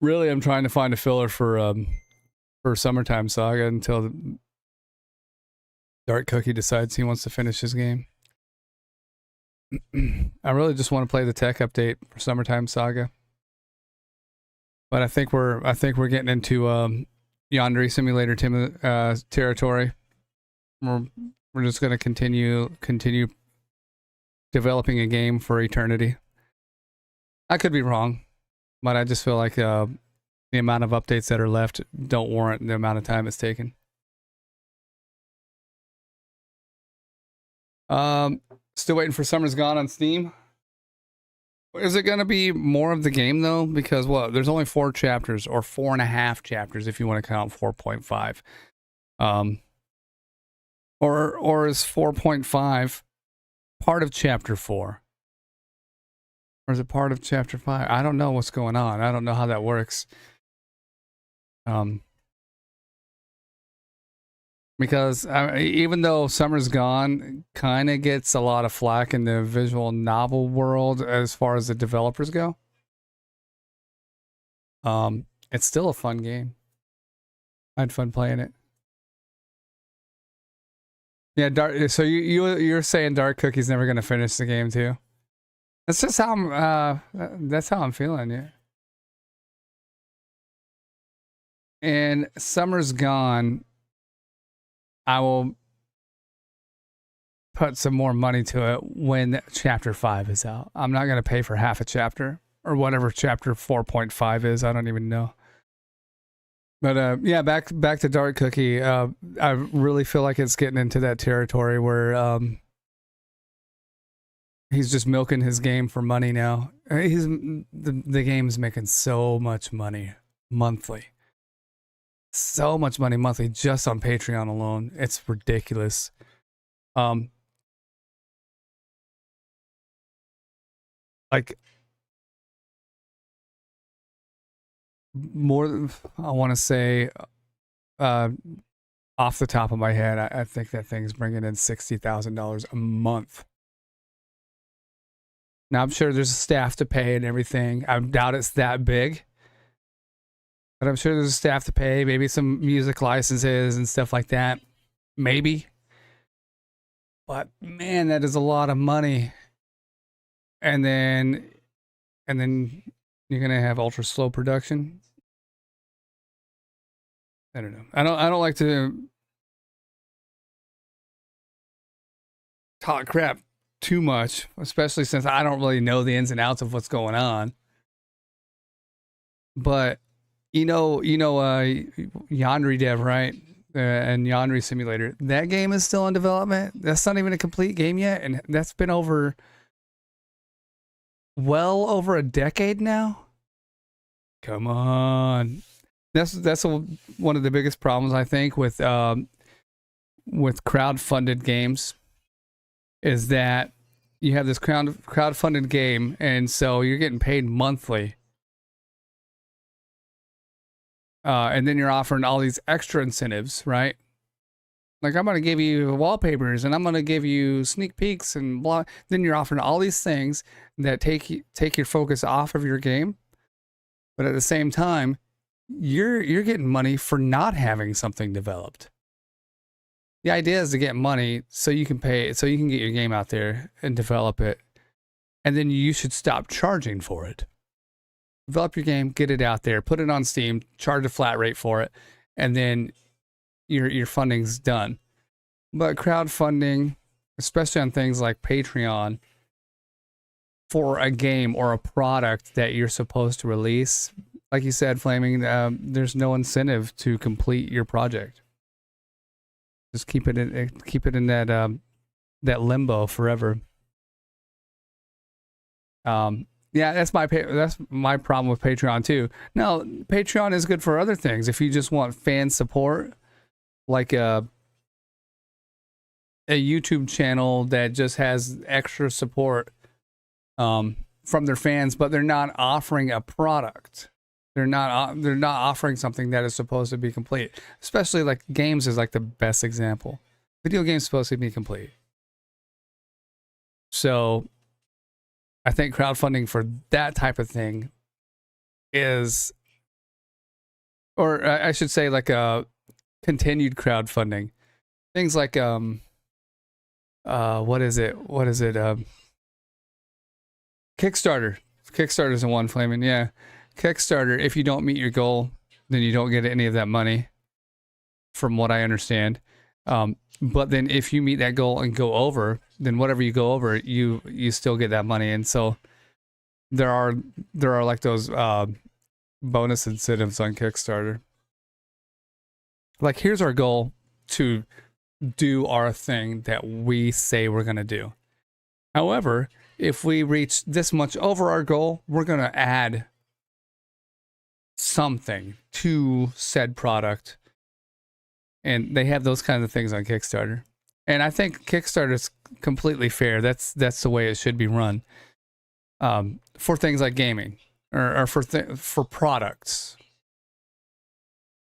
Really, I'm trying to find a filler for Summertime Saga until Dark Cookie decides he wants to finish his game. I really just want to play the tech update for Summertime Saga, but I think we're getting into Yandere Simulator territory. We're just going to continue developing a game for eternity. I could be wrong, but I just feel like the amount of updates that are left don't warrant the amount of time it's taken. Still waiting for Summer's Gone on Steam. Is it going to be more of the game though? Because there's only 4 chapters, or 4.5 chapters if you want to count 4.5. Or is 4.5 part of chapter 4? Or is it part of chapter 5? I don't know what's going on. I don't know how that works. Because even though Summer's Gone kind of gets a lot of flack in the visual novel world as far as the developers go, it's still a fun game. I had fun playing it. Yeah, so you're saying Dark Cookie's never gonna finish the game too? That's just how I'm feeling, yeah. And Summer's Gone, I will put some more money to it when chapter 5 is out. I'm not gonna pay for half a chapter or whatever chapter 4.5 is. I don't even know. But yeah, back to Dark Cookie. I really feel like it's getting into that territory where he's just milking his game for money now. The game's making so much money monthly. So much money monthly just on Patreon alone. It's ridiculous. Like more than, I want to say, off the top of my head, I think that thing's bringing in $60,000 a month. Now I'm sure there's a staff to pay and everything. I doubt it's that big, but I'm sure there's a staff to pay, maybe some music licenses and stuff like that. Maybe. But man, that is a lot of money. And then you're gonna have ultra slow production. I don't know. I don't like to talk crap too much, especially since I don't really know the ins and outs of what's going on. But you know, Yandere Dev, right? And Yandere Simulator. That game is still in development. That's not even a complete game yet, and that's been well over a decade now. Come on. That's one of the biggest problems I think with crowdfunded games, is that you have this crowdfunded game, and so you're getting paid monthly, and then you're offering all these extra incentives, right? Like, I'm gonna give you wallpapers, and I'm gonna give you sneak peeks and blah. Then you're offering all these things that take your focus off of your game, but at the same time, you're getting money for not having something developed. The idea is to get money so you can get your game out there and develop it, and then you should stop charging for it. Develop your game, get it out there, put it on Steam, charge a flat rate for it, and then your funding's done. But crowdfunding, especially on things like Patreon, for a game or a product that you're supposed to release, like you said, Flaming, there's no incentive to complete your project. Just keep it in that limbo forever. Yeah, that's my problem with Patreon too. Now, Patreon is good for other things. If you just want fan support, like a YouTube channel that just has extra support from their fans, but they're not offering a product. They're not offering something that is supposed to be complete. Especially like games is like the best example. Video games supposed to be complete. So I think crowdfunding for that type of thing is or I should say like a continued crowdfunding. Things like what is it? Kickstarter. Kickstarter is the one, Flaming. Yeah. Kickstarter, if you don't meet your goal, then you don't get any of that money, from what I understand. But then if you meet that goal and go over, then whatever you go over, you still get that money. And so there are like those bonus incentives on Kickstarter. Like, here's our goal to do our thing that we say we're going to do. However, if we reach this much over our goal, we're going to add something to said product. And they have those kinds of things on Kickstarter. And I think Kickstarter is completely fair. That's the way it should be run. For things like gaming or for products.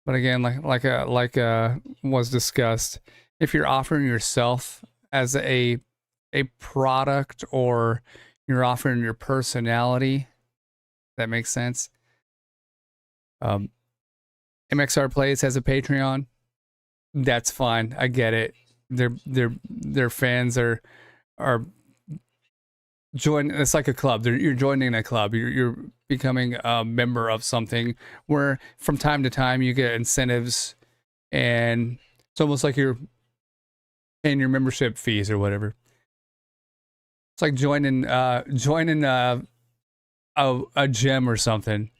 But again, like was discussed, if you're offering yourself as a product, or you're offering your personality, that makes sense. MXR Plays has a Patreon. That's fine. I get it. Their fans are join. It's like a club. You're joining a club. You're becoming a member of something where from time to time you get incentives, and it's almost like you're paying your membership fees or whatever. It's like joining a gym or something.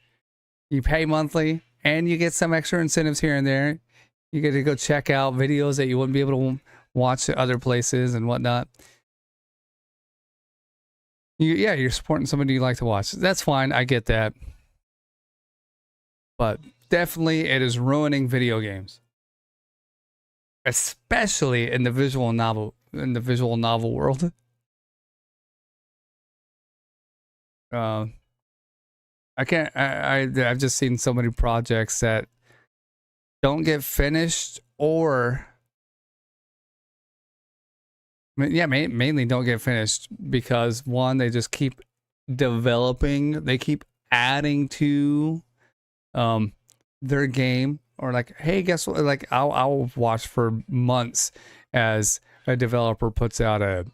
You pay monthly and you get some extra incentives here and there. You get to go check out videos that you wouldn't be able to watch at other places and whatnot. You're supporting somebody you like to watch. That's fine. I get that. But definitely it is ruining video games. Especially in the visual novel world. I've just seen so many projects that don't get finished, or mainly don't get finished because, one, they just keep developing, they keep adding to their game, or like, hey, guess what? Like, I'll watch for months as a developer puts out a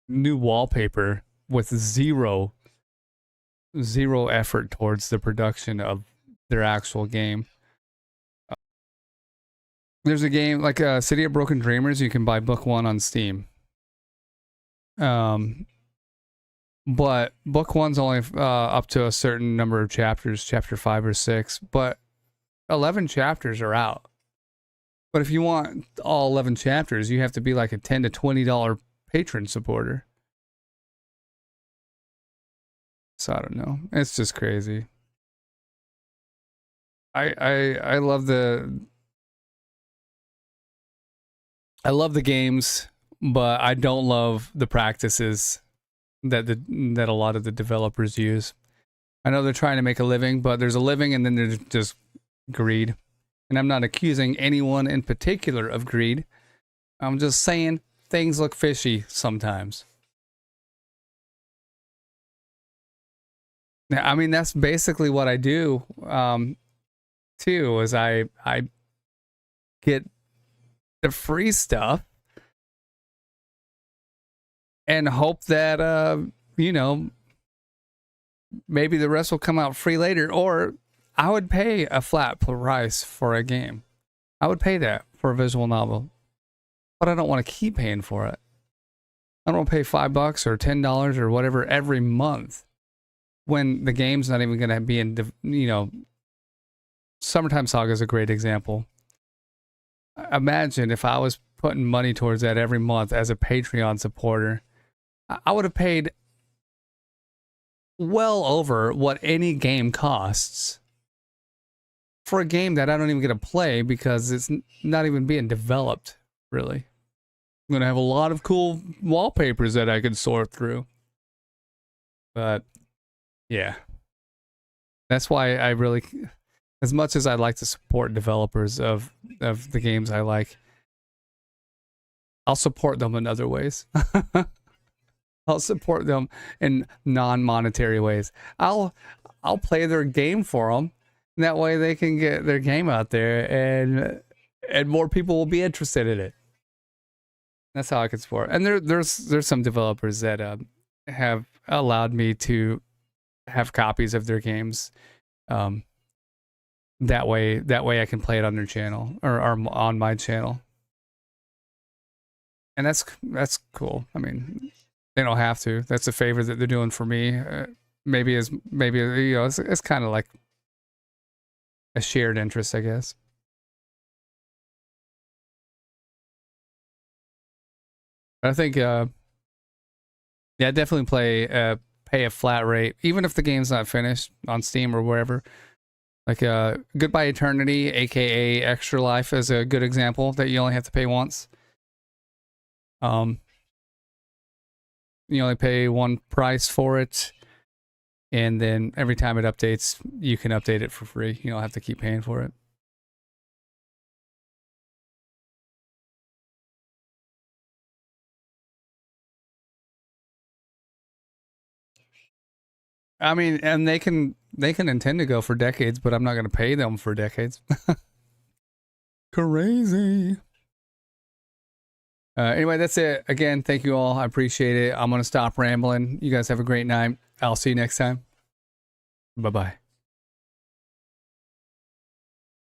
new wallpaper with zero effort towards the production of their actual game. There's a game like City of Broken Dreamers. You can buy book 1 on Steam. But book 1's only up to a certain number of chapters, chapter 5 or 6, but 11 chapters are out. But if you want all 11 chapters, you have to be like a $10 to $20 patron supporter. So I don't know. It's just crazy. I love the games, but I don't love the practices that a lot of the developers use. I know they're trying to make a living, but there's a living and then there's just greed. And I'm not accusing anyone in particular of greed. I'm just saying things look fishy sometimes. Now, I mean, that's basically what I do, too, is I get the free stuff and hope that, maybe the rest will come out free later, or I would pay a flat price for a game. I would pay that for a visual novel, but I don't want to keep paying for it. I don't want to pay $5 or $10 or whatever every month when the game's not even going to be in, Summertime Saga is a great example. Imagine if I was putting money towards that every month as a Patreon supporter. I would have paid well over what any game costs for a game that I don't even get to play because it's not even being developed, really. I'm going to have a lot of cool wallpapers that I could sort through. But, yeah. That's why I really, as much as I'd like to support developers of the games I like, I'll support them in other ways. I'll support them in non-monetary ways. I'll play their game for them. That way they can get their game out there, and more people will be interested in it. That's how I can support. And there's some developers that have allowed me to have copies of their games. That way I can play it on their channel or on my channel. And that's cool. I mean, they don't have to. That's a favor that they're doing for me. Maybe you know, it's kind of like a shared interest, I guess. I think, yeah, definitely pay a flat rate, even if the game's not finished on Steam or wherever. Like Goodbye Eternity, aka Extra Life, is a good example that you only have to pay once. You only pay one price for it, and then every time it updates, you can update it for free. You don't have to keep paying for it. I mean, and they can intend to go for decades, but I'm not going to pay them for decades. Crazy. Anyway, that's it. Again, thank you all. I appreciate it. I'm going to stop rambling. You guys have a great night. I'll see you next time. Bye-bye.